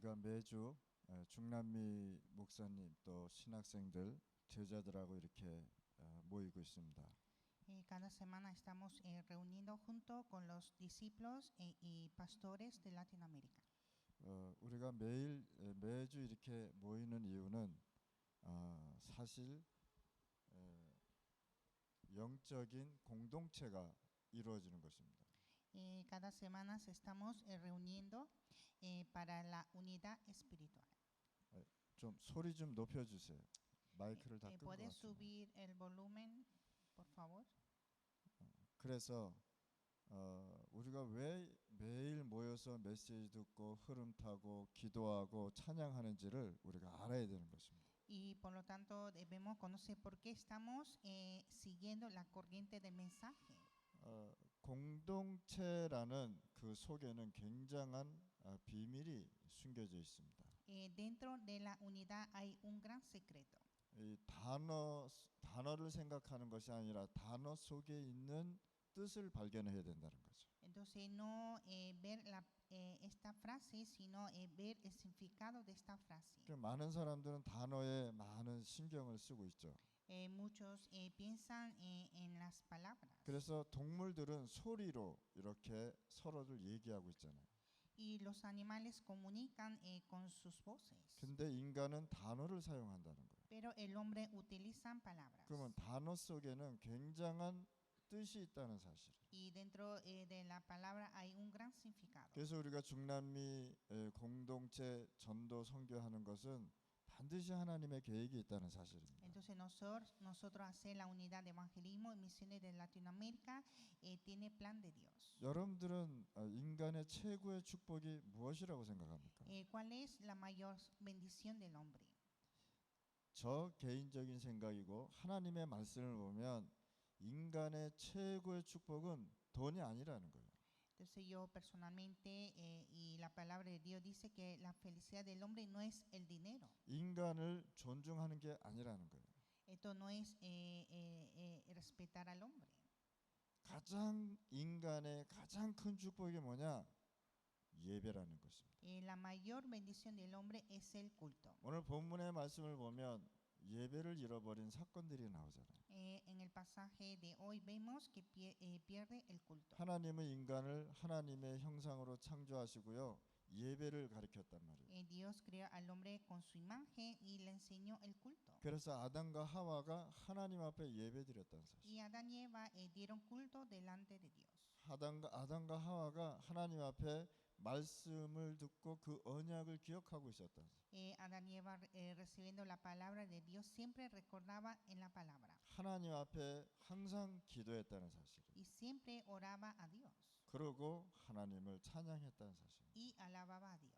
우리가 매주 중남미 목사님 또 신학생들 제자들하고 이렇게 모이고 있습니다. Cada semana estamos reuniendo junto con los discípulos y pastores de Latinoamérica. 우리가 매주 이렇게 모이는 이유는 사실 영적인 공동체가 이루어지는 것입니다. Cada semana estamos reuniendo para la unidad espiritual. 좀 소리 좀 높여주세요. 마이크를 다 끈 것 ¿Puedes 같아요. subir el volumen, por favor? 그래서 우리가 왜 매일 모여서 메시지 듣고 흐름 타고 기도하고 찬양하는지를 우리가 알아야 되는 것입니다. Y por lo tanto debemos conocer por qué estamos siguiendo la corriente del mensaje. 공동체라는 그 속에는 굉장한 비밀이 숨겨져 있습니다. Dentro de la unidad hay un gran secreto. 이 단어를 생각하는 것이 아니라 단어 속에 있는 뜻을 발견해야 된다는 거죠. Entonces no ver esta frase, sino ver el significado de esta frase. 많은 사람들은 단어에 많은 신경을 쓰고 있죠. Muchos piensan en las palabras. 그래서 동물들은 소리로 이렇게 서로를 얘기하고 있잖아요. Y los animales comunican con sus voces. 근데 인간은 단어를 사용한다는 거예요. Pero el hombre utiliza palabras. 그러면 단어 속에는 굉장한 뜻이 있다는 사실. Y dentro de la palabra hay un gran significado. 그래서 우리가 중남미 공동체 전도 선교하는 것은 반드시 하나님의 계획이 있다는 사실입니다. Entonces nosotros hacer la unidad de evangelismo y misiones de Latinoamérica tiene plan de Dios. 여러분들은 인간의 최고의 축복이 무엇이라고 생각합니까? ¿Cuál es la mayor bendición del hombre? 저 개인적인 생각이고 하나님의 말씀을 보면 인간의 최고의 축복은 돈이 아니라는 거예요. Entonces yo personalmente y la palabra de Dios dice que la felicidad del hombre no es el dinero. 인간을 존중하는 게 아니라는 거예요. Esto no es respetar al hombre. 인간의 가장 큰 축복이 뭐냐? 예배라는 것입니다. La mayor bendición del hombre es el culto. 오늘 본문의 말씀을 보면 예배를 잃어버린 사건들이 나오잖아요. En el pasaje de hoy vemos que pierde el culto. 하나님은 인간을 하나님의 형상으로 창조하시고요. 예배를 가르쳤단 말이에요. Dios creó al hombre con su imagen y le enseñó el culto. 그래서 아담과 하와가 하나님 앞에 예배드렸다는 사실. Y Adán y Eva dieron culto delante de Dios. 아담과 하와가 하나님 앞에 말씀을 듣고 그 언약을 기억하고 있었다는 사실. Adán y Eva recibiendo la palabra de Dios siempre recordaba en la palabra. 하나님 앞에 항상 기도했다는 사실. Y siempre oraba a Dios. 그러고 하나님을 찬양했다는 사실. Y alababa a Dios.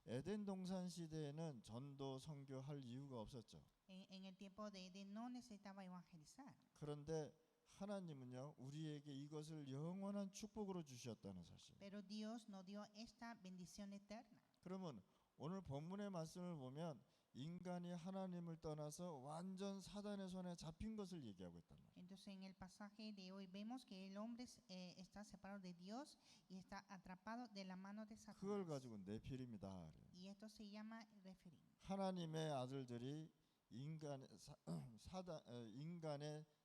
에덴 동산 시대에는 전도 선교할 이유가 없었죠. En el tiempo de Edén no necesitaba evangelizar. 그런데 하나님은요 우리에게 이것을 영원한 축복으로 주셨다는 사실. Pero Dios nos dio esta bendición eterna. 그러면 오늘 본문의 말씀을 보면 인간이 하나님을 떠나서 완전 사단의 손에 잡힌 것을 얘기하고 있단 말이에요. Entonces en el pasaje de hoy vemos que el hombre está separado de Dios y está atrapado de la mano de Satanás. 그걸 가지고 네피림이다 그래요. Y esto se llama Refirim. 하나님의 아들들이 인간의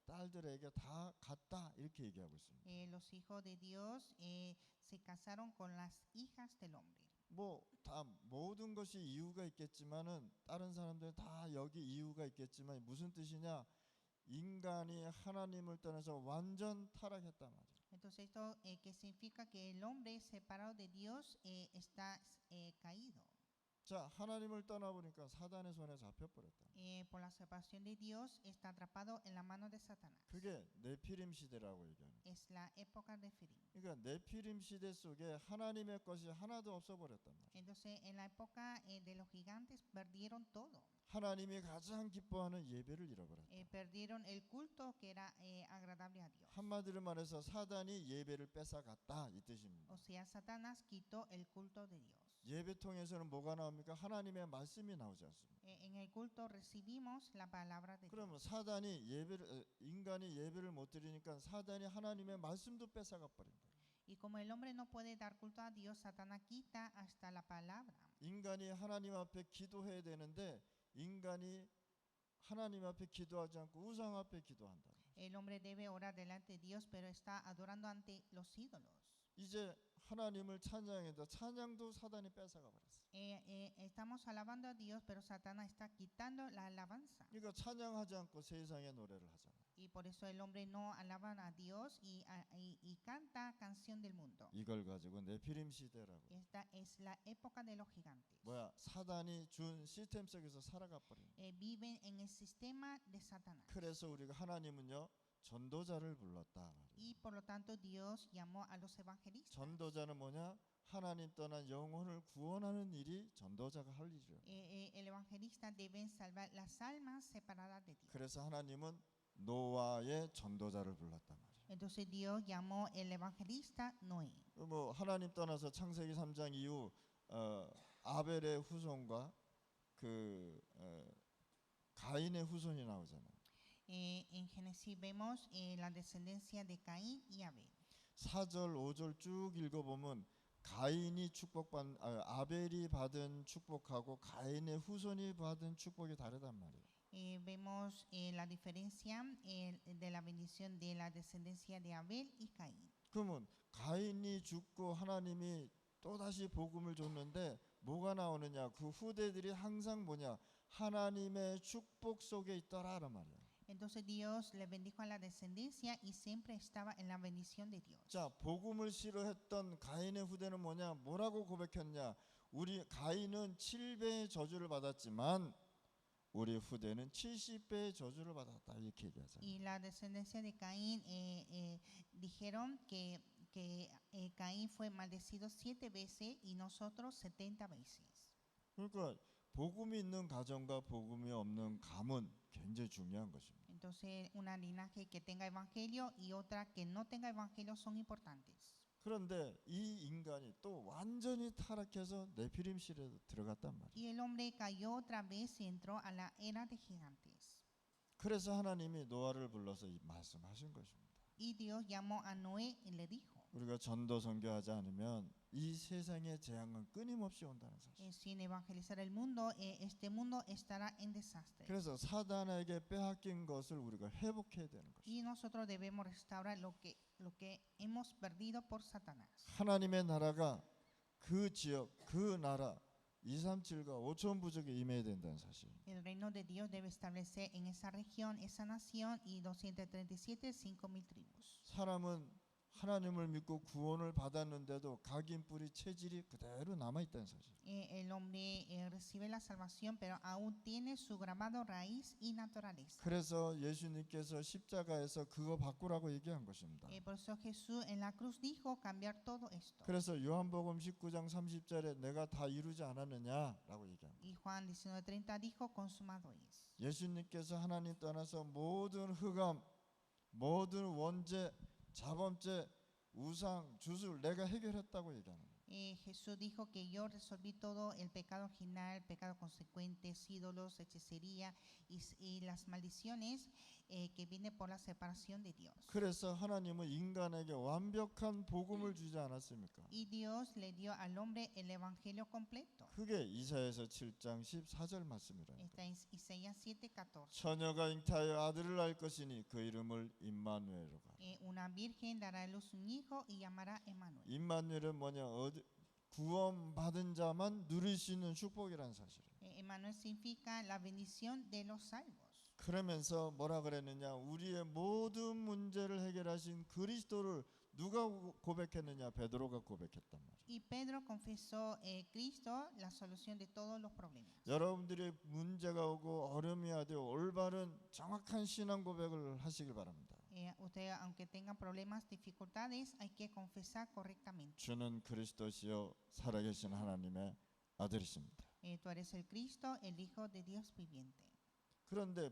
딸들에게 다 갔다 이렇게 얘기하고 있습니다. Los hijos de Dios se casaron con las hijas del hombre. 뭐 다 모든 것이 이유가 있겠지만은 다른 사람들은 다 여기 이유가 있겠지만 무슨 뜻이냐? 인간이 하나님을 떠나서 완전 타락했단 말이에요. Entonces esto que significa que el hombre separado de Dios está caído. 자, 하나님을 떠나보니까 사단의 손에 잡혀버렸다. Por la separación de Dios está atrapado en la mano de Satanás. 그게 네피림 시대라고 얘기하는 거예요. Es la época de Refirim. 그러니까 네피림 시대 속에 하나님의 것이 하나도 없어버렸단 말이에요. Entonces en la época de los gigantes perdieron todo. 하나님이 가장 기뻐하는 예배를 잃어버렸다. Perdieron el culto que era agradable a Dios. 한마디로 말해서 사단이 예배를 뺏어갔다 이 뜻입니다. O sea, Satanás quitó el culto de Dios. 예배통에서는 뭐가 나옵니까? 하나님의 말씀이 나오지 않습니다. En el culto recibimos la palabra de 그러면 Dios. 인간이 예배를 못 드리니까 사단이 하나님의 말씀도 뺏어가 버린 거예요. Y como el hombre no puede dar culto a Dios, Satanás quita hasta la palabra. 인간이 하나님 앞에 기도해야 되는데 인간이 하나님 앞에 기도하지 않고 우상 앞에 기도한다. El hombre debe orar delante de Dios, pero está adorando ante los ídolos. 이제 하나님을 찬양해도 찬양도 사단이 뺏어가 버렸어. Estamos alabando a Dios, pero Satanás está quitando la alabanza. 그러니까 찬양하지 않고 세상의 노래를 하잖아. Y por eso el hombre no alaba a Dios y canta canción del mundo. 이걸 가지고 네피림 시대라고. Esta es la época de los gigantes. 뭐야? 사단이 준 시스템 속에서 살아가 버린. Viven en el sistema de Satanás. 그래서 우리가 하나님은요 전도자를 불렀다 말이에요. Y por lo tanto Dios llamó a los evangelistas. 전도자는 뭐냐? 하나님 떠난 영혼을 구원하는 일이 전도자가 할 일이에요. El evangelista debe salvar las almas separadas de Dios. 그래서 하나님은 노아의 전도자를 불렀단 말이에요. Entonces Dios llamó el evangelista Noé. 뭐 하나님 떠나서 창세기 3장 이후 아벨의 후손과 가인의 후손이 나오잖아요. En Génesis vemos la descendencia de Caín y Abel. 4절 5절 쭉 읽어보면 가인이 아벨이 받은 축복하고 가인의 후손이 받은 축복이 다르단 말이에요. Vemos la diferencia de la bendición de la descendencia de Abel y Caín. 그러면 가인이 죽고 하나님이 또다시 복음을 줬는데 뭐가 나오느냐? 그 후대들이 항상 뭐냐? 하나님의 축복 속에 있더라란 말이에요. Entonces Dios le bendijo a la descendencia y siempre estaba en la bendición de Dios. 자, 복음을 싫어했던 가인의 후대는 뭐냐? 뭐라고 고백했냐? 우리 가인은 7배의 저주를 받았지만 우리 후대는 70배의 저주를 받았다 이렇게 얘기하잖아요. Y la descendencia de Caín dijeron que Caín fue maldecido 7 veces y nosotros 70 veces. 그러니까 복음이 있는 가정과 복음이 없는 가문 굉장히 중요한 것입니다. Entonces, una linaje que tenga evangelio y otra que no tenga evangelio son importantes. 그런데 이 인간이 또 완전히 타락해서 네피림 시대에 들어갔단 말이에요. Y el hombre cayó otra vez y entró a la era de gigantes. 그래서 하나님이 노아를 불러서 말씀하신 것입니다. Y Dios llamó a Noé y le dijo, 우리가 전도 선교하지 않으면 이 세상의 재앙은 끊임없이 온다는 사실. sin evangelizar el mundo, este mundo estará en desastre. 그래서 사단에게 빼앗긴 것을 우리가 회복해야 되는 것입니다. Y nosotros debemos restaurar lo que hemos perdido por Satanás. 하나님의 나라가 그 지역, 그 나라 237과 5천 부족에 임해야 된다는 사실. El reino de Dios debe establecer en esa región, esa nación y 237, 5,000 tribus. 사람은 하나님을 믿고 구원을 받았는데도 각인 뿌리 체질이 그대로 남아 있다는 사실. El hombre recibe la salvación, pero aún tiene su grabado raíz y naturaleza. 그래서 예수님께서 십자가에서 그거 바꾸라고 얘기한 것입니다. Por eso Jesús en la cruz dijo cambiar todo esto. 그래서 요한복음 19장 30절에 내가 다 이루지 않았느냐라고 얘기합니다. Y Juan 19:30 dijo consumado es. 예수님께서 하나님 떠나서 모든 흑암, 모든 원죄, 자범죄, 우상, 주술 내가 해결했다고 얘기하는 거예요. Jesús dijo que yo resolví todo el pecado original, pecado consecuente, ídolos, hechicería y las maldiciones que viene por la separación de Dios. 그래서 하나님은 인간에게 완벽한 복음을 주지 않았습니까? Y Dios le dio al hombre el evangelio completo. 그게 이사야서 7장 14절 말씀이라니까. Está en Isaías 7:14. 처녀가 잉태하여 아들을 낳을 것이니 그 이름을 임마누엘로 가라. Una virgen dará a luz un hijo y llamará Emmanuel. 임마누엘은 뭐냐? 구원받은 자만 누릴 수 있는 축복이라는 사실이에요. Emmanuel significa la bendición de los salvos. 그러면서 뭐라 그랬느냐? 우리의 모든 문제를 해결하신 그리스도를 누가 고백했느냐? 베드로가 고백했단 말이에요. Y Pedro confesó Cristo la solución de todos los problemas. 여러분들이 문제가 오고 어려움이 와도 올바른 정확한 신앙 고백을 하시길 바랍니다. Usted, aunque tengan problemas, dificultades, hay que confesar correctamente. 주는 그리스도시요 살아계신 하나님의 아들이십니다. Tú eres el Cristo, el Hijo de Dios viviente. 그런데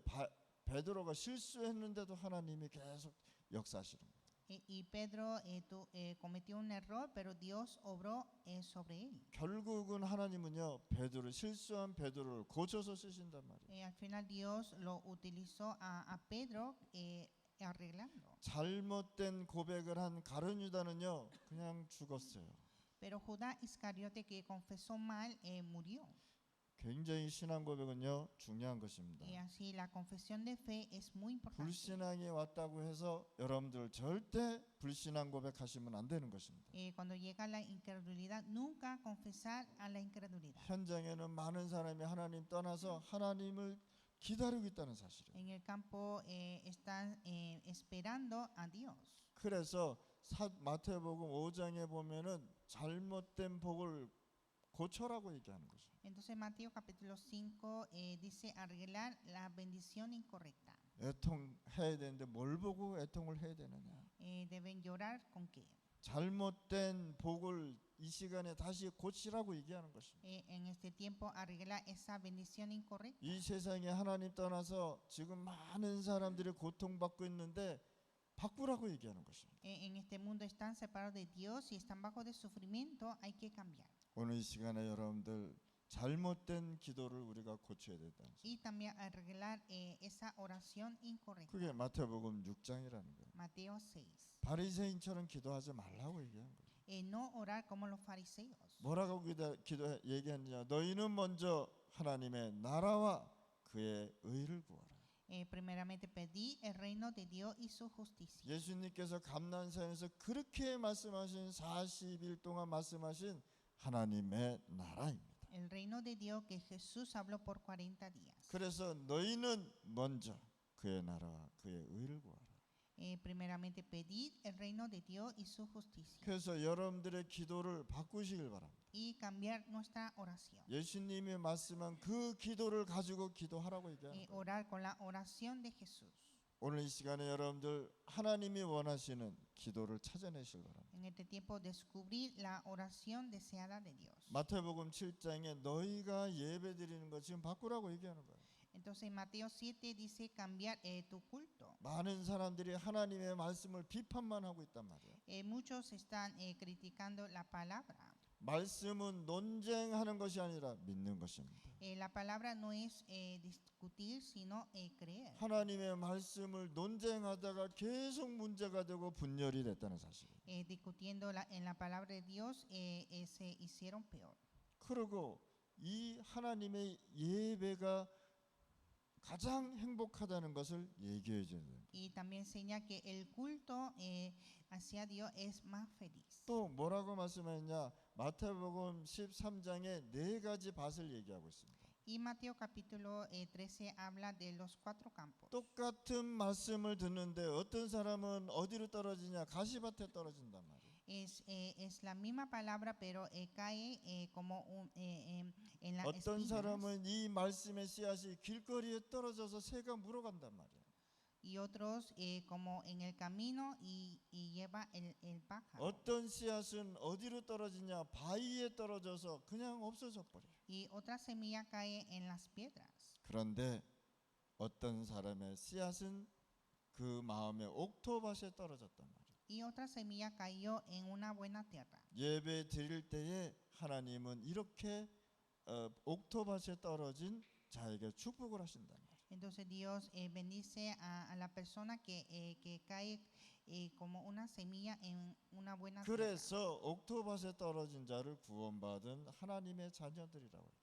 베드로가 실수했는데도 하나님이 계속 역사하시는 거예요. Y Pedro cometió un error, pero Dios obró sobre él. 결국은 하나님은요 실수한 베드로를 고쳐서 쓰신단 말이에요. Al final Dios lo utilizó a Pedro arreglando. 잘못된 고백을 한 가룟 유다는요 그냥 죽었어요. Pero Judá Iscariote, que confesó mal, murió. 굉장히 신앙 고백은요 중요한 것입니다. Y así la confesión de fe es muy importante. 불신앙이 왔다고 해서 여러분들 절대 불신앙 고백하시면 안 되는 것입니다. Cuando llega la incredulidad, nunca confesar a la incredulidad. 현장에는 많은 사람이 하나님 떠나서 하나님을 기다리고 있다는 사실이에요. En el campo están esperando a Dios. 그래서 마태복음 5장에 보면은 잘못된 복을 고쳐라고 얘기하는 거죠. Entonces Mateo capítulo 5 dice arreglar la bendición incorrecta. 애통해야 되는데 뭘 보고 애통을 해야 되느냐? Deben llorar con qué. 잘못된 복을 이 시간에 다시 고치라고 얘기하는 것입니다. En este tiempo arreglar esa bendición incorrecta. 이 세상에 하나님 떠나서 지금 많은 사람들이 고통받고 있는데 바꾸라고 얘기하는 것입니다. En este mundo están separados de Dios y están bajo de sufrimiento, hay que cambiar. 오늘 이 시간에 여러분들 잘못된 기도를 우리가 고쳐야 된다. Y también arreglar esa oración incorrecta. 그게 마태복음 6장이라는 거예요. Mateo 6. 바리새인처럼 기도하지 말라고 얘기한 거예요. No orar como los fariseos. 뭐라고 얘기했냐? 너희는 먼저 하나님의 나라와 그의 의를 구하라. Primeramente pedí el reino de Dios y su justicia. 예수님께서 감난산에서 그렇게 말씀하신 40일 동안 말씀하신 하나님의 나라입니다. El reino de Dios que Jesús habló por 40 días. 그래서 너희는 먼저 그의 나라와 그의 의를 구하라. Primeramente pedid el reino de Dios y su justicia. 그래서 여러분들의 기도를 바꾸시길 바랍니다. Y cambiar nuestra oración. 예수님이 말씀한 그 기도를 가지고 기도하라고 얘기하는 거예요. Orar con la oración de Jesús. 오늘 이 시간에 여러분들 하나님이 원하시는 기도를 찾아내시길 바랍니다. En este tiempo descubrir la oración deseada de Dios. 마태복음 7장에 너희가 예배드리는 것 지금 바꾸라고 얘기하는 거예요. Entonces Mateo 7 dice cambiar tu culto. 많은 사람들이 하나님의 말씀을 비판만 하고 있단 말이에요. Muchos están criticando la palabra. 말씀은 논쟁하는 것이 아니라 믿는 것입니다. La palabra no es discutir, sino creer. 하나님의 말씀을 논쟁하다가 계속 문제가 되고 분열이 됐다는 사실이에요. Discutiendo en la palabra de Dios se hicieron peor. 그리고 이 하나님의 예배가 가장 행복하다는 것을 얘기해 줘야 돼요. Y también enseña que el culto hacia Dios es más feliz. 또 뭐라고 말씀했냐? 마태복음 13장에 네 가지 밭을 얘기하고 있습니다. Y Mateo capítulo 13 habla de los 4 campos. 똑같은 말씀을 듣는데 어떤 사람은 어디로 떨어지냐? 가시밭에 떨어진단 말이에요. Es la misma palabra, pero cae como en las 어떤 espinas. 사람은 이 말씀의 씨앗이 길거리에 떨어져서 새가 물어간단 말이에요. Y otros como en el camino y lleva el pájaro. 어떤 씨앗은 어디로 떨어지냐? 바위에 떨어져서 그냥 없어져 버려요. Y otra semilla cae en las piedras. 그런데 어떤 사람의 씨앗은 그 마음의 옥토밭에 떨어졌단 말이에요. Y otra semilla cayó en una buena tierra. 예배 드릴 때에 하나님은 이렇게 옥토밭에 떨어진 자에게 축복을 하신단 말이에요. Entonces Dios bendice a la persona que cae como una semilla en una buena tierra. 그래서 옥토밭에 떨어진 자를 구원받은 하나님의 자녀들이라고 해요.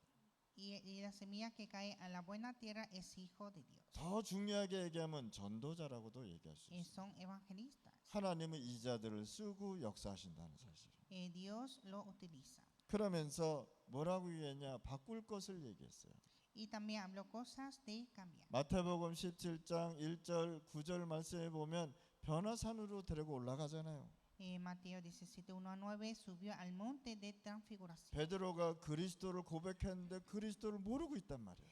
Y la semilla que cae a la buena tierra es hijo de Dios. 더 중요하게 얘기하면 전도자라고도 얘기할 수 있어요. Son evangelistas. 하나님은 이 자들을 쓰고 역사하신다는 사실. Dios lo utiliza. 그러면서 뭐라고 얘기했냐? 바꿀 것을 얘기했어요. Y también habló cosas de cambiar. 마태복음 17장 1절 9절 말씀에 보면 변화산으로 데리고 올라가잖아요. Mateo 17, 1-9 subió al monte de transfiguración. 베드로가 그리스도를 고백했는데 그리스도를 모르고 있단 말이에요.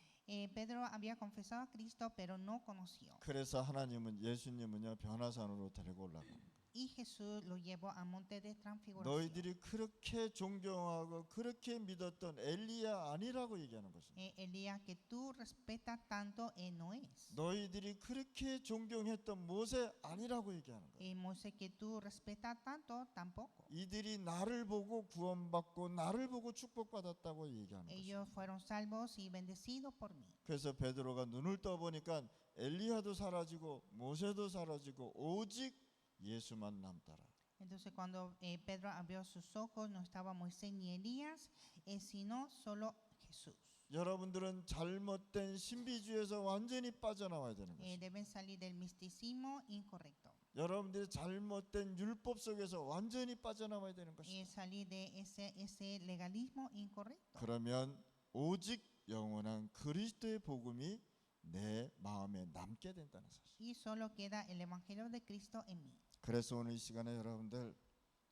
Pedro había confesado a Cristo, pero no conoció. 그래서 하나님은 예수님은요 변화산으로 데리고 올라갑니다. y Jesús lo llevó al monte de transfiguración. 너희들이 그렇게 존경하고 그렇게 믿었던 엘리야 아니라고 얘기하는 것입니다. Elías que tú respetas tanto no es. 너희들이 그렇게 존경했던 모세 아니라고 얘기하는 거예요. Moisés que tú respetas tanto tampoco. 이들이 나를 보고 구원받고 나를 보고 축복받았다고 얘기하는 거예요. Ellos fueron salvos y bendecidos por mí. 그래서 베드로가 눈을 떠보니까 엘리야도 사라지고 모세도 사라지고 오직 예수만 남더라. Entonces cuando Pedro abrió sus ojos no estaba Moisés ni Elías, sino solo Jesús. 여러분들은 잘못된 신비주의에서 완전히 빠져나와야 되는 것입니다. Deben salir del misticismo incorrecto. 여러분들이 잘못된 율법 속에서 완전히 빠져나와야 되는 것입니다. Salir de ese legalismo incorrecto. 그러면 오직 영원한 그리스도의 복음이 내 마음에 남게 된다는 사실. Y solo queda el evangelio de Cristo en mí. 그래서 오늘 이 시간에 여러분들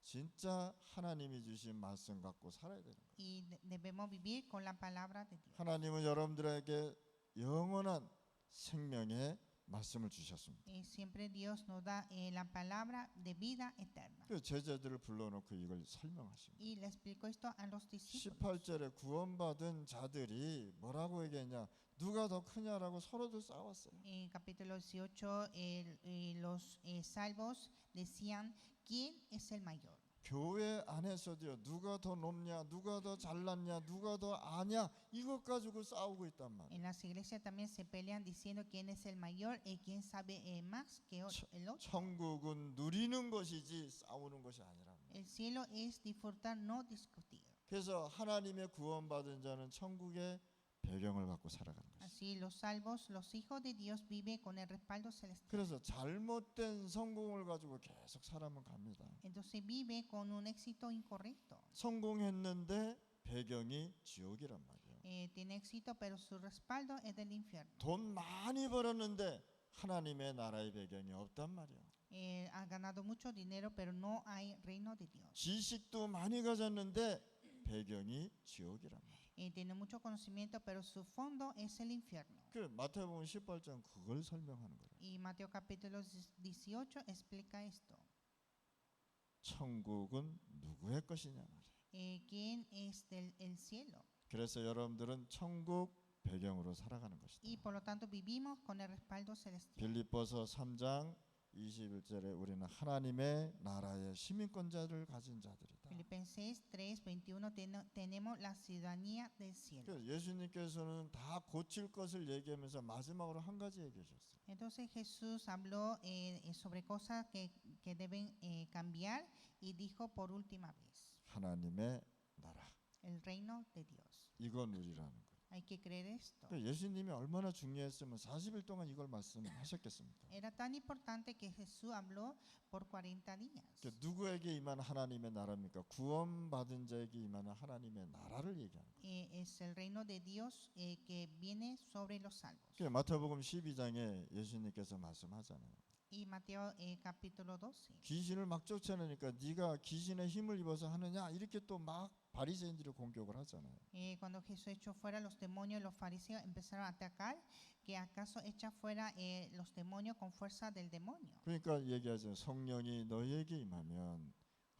진짜 하나님이 주신 말씀 갖고 살아야 되는 거예요. Y debemos vivir con la palabra de Dios. 하나님은 여러분들에게 영원한 생명의 말씀을 주셨습니다. Siempre Dios nos da la palabra de vida eterna. 그 제자들을 불러놓고 이걸 설명하십니다. Y le explico esto a los discípulos. 18절에 구원받은 자들이 뭐라고 얘기했냐? 누가 더 크냐라고 서로들 싸웠어요. En capítulo 18, los salvos decían, ¿quién es el mayor? 교회 안에서도요. 누가 더 높냐, 누가 더 잘났냐, 누가 더 아냐 이것 가지고 싸우고 있단 말이에요. En las iglesias también se pelean diciendo quién es el mayor y quién sabe más que el otro. 천국은 누리는 것이지 싸우는 것이 아니랍니다. El cielo es disfrutar, no discutir. 그래서 하나님의 구원받은 자는 천국의 배경을 갖고 살아가는 것이죠. Así los salvos, los hijos de Dios viven con el respaldo celestial. 그래서 잘못된 성공을 가지고 계속 살아만 갑니다. Entonces vive con un éxito incorrecto. 성공했는데 배경이 지옥이란 말이에요. Tiene éxito, pero su respaldo es del infierno. 돈 많이 벌었는데 하나님의 나라의 배경이 없단 말이에요. Ha ganado mucho dinero, pero no hay reino de Dios. 지식도 많이 가졌는데 배경이 지옥이란 말이에요. Tiene mucho conocimiento, pero su fondo es el infierno. 그 마태복음 18장 그걸 설명하는 거예요. Y Mateo capítulo 18 explica esto. 천국은 누구의 것이냐 말이에요. ¿Quién es el cielo? 그래서 여러분들은 천국 배경으로 살아가는 것이다. Y por lo tanto vivimos con el respaldo celestial. 빌립보서 3장 21절에 우리는 하나님의 나라의 시민권자를 가진 자들이다. Filipenses 3:21 tenemos la ciudadanía del cielo. 그래서 예수님께서는 다 고칠 것을 얘기하면서 마지막으로 한 가지 얘기하셨어요. Entonces Jesús habló sobre cosas que deben cambiar y dijo por última vez, 하나님의 나라. el reino de Dios. 이거 누리라는 거예요. Hay que creer esto. 그러니까 예수님이 얼마나 중요했으면 40일 동안 이걸 말씀하셨겠습니까? Era tan importante que Jesús habló por 40 días. 그러니까 누구에게 임하는 하나님의 나라입니까? 구원받은 자에게 임하는 하나님의 나라를 얘기하는 거예요. Es el reino de Dios que viene sobre los salvos. 그러니까 마태복음 12장에 예수님께서 말씀하잖아요. Y Mateo capítulo 12. 귀신을 막 쫓아내니까 네가 귀신의 힘을 입어서 하느냐 이렇게 또 막 바리새인들이 공격을 하잖아요. Cuando Jesús echó fuera los demonios, los fariseos empezaron a atacar, que acaso echa fuera los demonios con fuerza del demonio. 그러니까 얘기하죠. 성령이 너희에게 임하면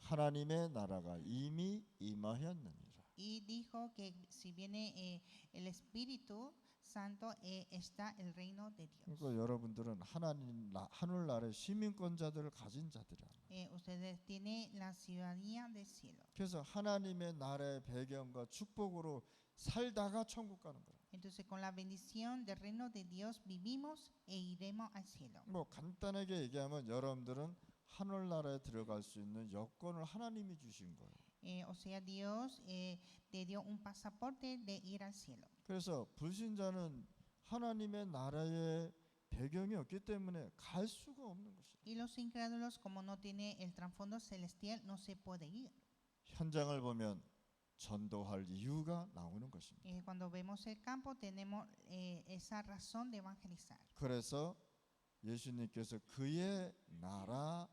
하나님의 나라가 이미 임하였느니라. Y dijo que si viene el Espíritu Santo, está el reino de Dios. 그러니까 여러분들은 하늘 나라의 시민권자들을 가진 자들이야. Ustedes tienen la ciudadanía del cielo. 그래서 하나님의 나라의 배경과 축복으로 살다가 천국 가는 거야. Entonces con la bendición del reino de Dios vivimos e iremos al cielo. 뭐 간단하게 얘기하면 여러분들은 하늘 나라에 들어갈 수 있는 여권을 하나님이 주신 거예요. O sea, Dios te dio un pasaporte de ir al cielo. 그래서 불신자는 하나님의 나라의 배경이 없기 때문에 갈 수가 없는 것이에요. Y los incrédulos, como no tiene el trasfondo celestial, no se puede ir. 현장을 보면 전도할 이유가 나오는 것입니다. Cuando vemos el campo tenemos esa razón de evangelizar. 그래서 예수님께서 그의 나라라고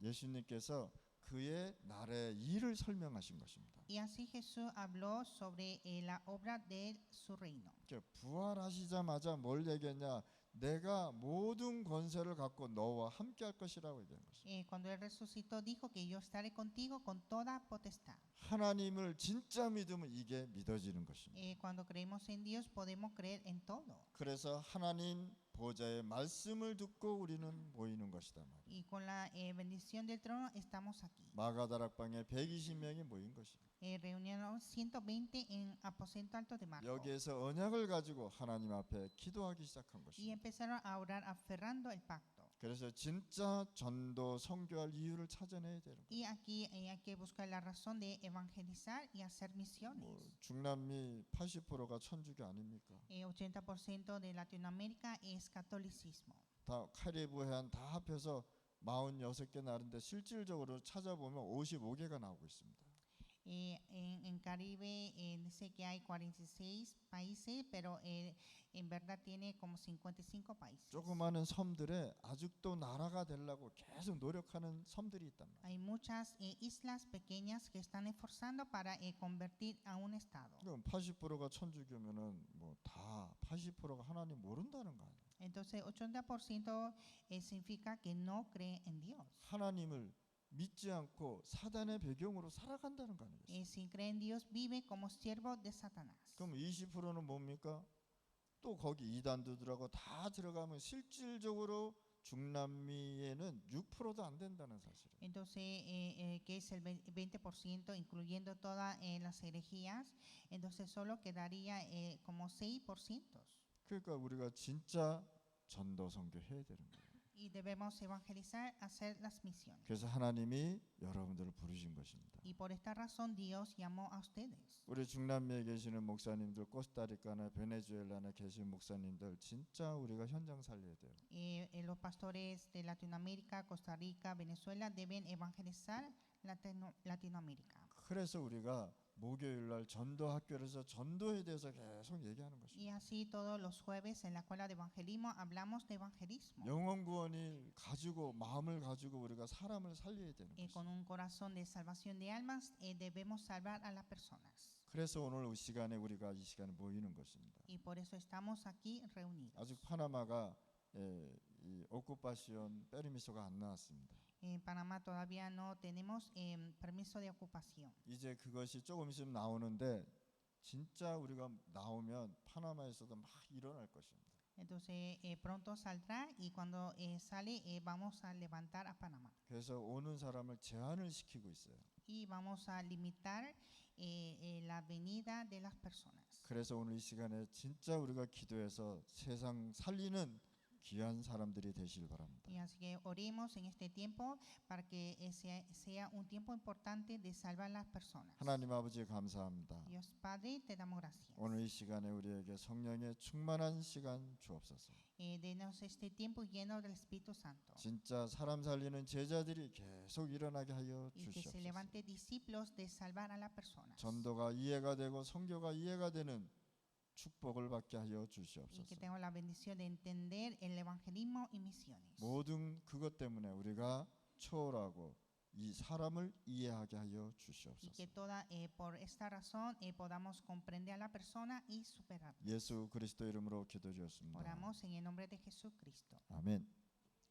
예수님께서 그의 나라의 일을 설명하신 것입니다. Y así Jesús habló sobre la obra de su reino. 부활하시자마자 뭘 얘기했냐? 내가 모든 권세를 갖고 너와 함께 할 것이라고 얘기한 것입니다. Cuando Él resucitó, dijo que yo estaré contigo con toda potestad. 하나님을 진짜 믿으면 이게 믿어지는 것입니다. Cuando creemos en Dios, podemos creer en todo. 그래서 하나님 보좌의 말씀을 듣고 우리는 모이는 것이다 말이에요. Y con la bendición del trono estamos aquí. 마가다락방에 120명이 모인 것입니다. Reunieron 120 en aposento alto de Marco. 여기에서 언약을 가지고 하나님 앞에 기도하기 시작한 Y 것입니다. empezaron a orar aferrando el pacto. 그래서 진짜 전도 선교할 이유를 찾아내야 되는 거예요. Y aquí hay que buscar la razón de evangelizar y hacer misiones. 중남미 80%가 천주교 아닙니까? 80% de Latinoamérica es catolicismo. 다 카리브 해안 다 합해서 46개 나라인데 실질적으로 찾아보면 55개가 나오고 있습니다. En Caribe dice que hay 46 países, pero en verdad tiene como 55 países. 조그마한 섬들에 아직도 나라가 되려고 계속 노력하는 섬들이 있단 말이에요. Hay muchas islas pequeñas que están esforzando para convertir a un estado. 그럼 80%가 천주교면은 뭐 다 80%가 하나님 모른다는 거 아니에요. Entonces, 80% significa que no cree en Dios. 하나님을 믿지 않고 사단의 배경으로 살아간다는 거 아니겠어요? Sin creer en Dios, vive como siervo de Satanás. 그럼 20%는 뭡니까? 또 거기 이단들하고 다 들어가면 실질적으로 중남미에는 6%도 안 된다는 사실이에요. Entonces, que es el 20%, incluyendo todas las herejías, entonces solo quedaría como 6%. 그러니까 우리가 진짜 전도 선교 해야 되는 거예요. Y debemos evangelizar, hacer las misiones. 그래서 하나님이 여러분들을 부르신 것입니다. Y por esta razón Dios llamó a ustedes. 우리 중남미에 계시는 목사님들, 코스타리카나 베네수엘라나 계신 목사님들 진짜 우리가 현장 살려야 돼요. Los pastores de Latinoamérica, Costa Rica, Venezuela deben evangelizar Latinoamérica. 그래서 우리가 목요일 날 전도 학교에서 전도에 대해서 계속 얘기하는 Y 것입니다. así todos los jueves en la escuela de evangelismo hablamos de evangelismo. 영혼 구원을 가지고 마음을 가지고 우리가 사람을 살려야 되는 Con 것입니다. un corazón de salvación de almas debemos salvar a las personas. 그래서 오늘 이 시간에 우리가 이 시간에 모이는 것입니다. Y por eso estamos aquí reunidos. 아직 파나마가 이 오쿠파시온 페르미소가 안 나왔습니다. En Panamá todavía no tenemos permiso de ocupación. 이제 그것이 조금 있으면 나오는데 진짜 우리가 나오면 파나마에서도 막 일어날 것입니다. Entonces pronto saldrá y cuando sale vamos a levantar a Panamá. 그래서 오는 사람을 제한을 시키고 있어요. Y vamos a limitar la venida de las personas. 그래서 오늘 이 시간에 진짜 우리가 기도해서 세상 살리는 귀한 사람들이 되시길 바랍니다. Y así que oremos en este tiempo para que sea un tiempo importante de salvar las personas. 하나님 아버지 감사합니다. Dios Padre, te damos gracias. 오늘 이 시간에 우리에게 성령의 충만한 시간 주옵소서. Denos este tiempo lleno del Espíritu Santo. 진짜 사람 살리는 제자들이 계속 일어나게 하여 Y que se 주시옵소서. levante discípulos de salvar a las personas. 전도가 이해가 되고 선교가 이해가 되는 축복을 받게 하여 Y 주시옵소서. que tengo la bendición de entender el evangelismo y misiones. 모든 그것 때문에 우리가 초월하고 이 사람을 이해하게 하여 Y 주시옵소서. que por esta razón podamos comprender a la persona y superarla. 예수 그리스도 이름으로 기도드렸습니다. Oramos en el nombre de Jesucristo. 아멘.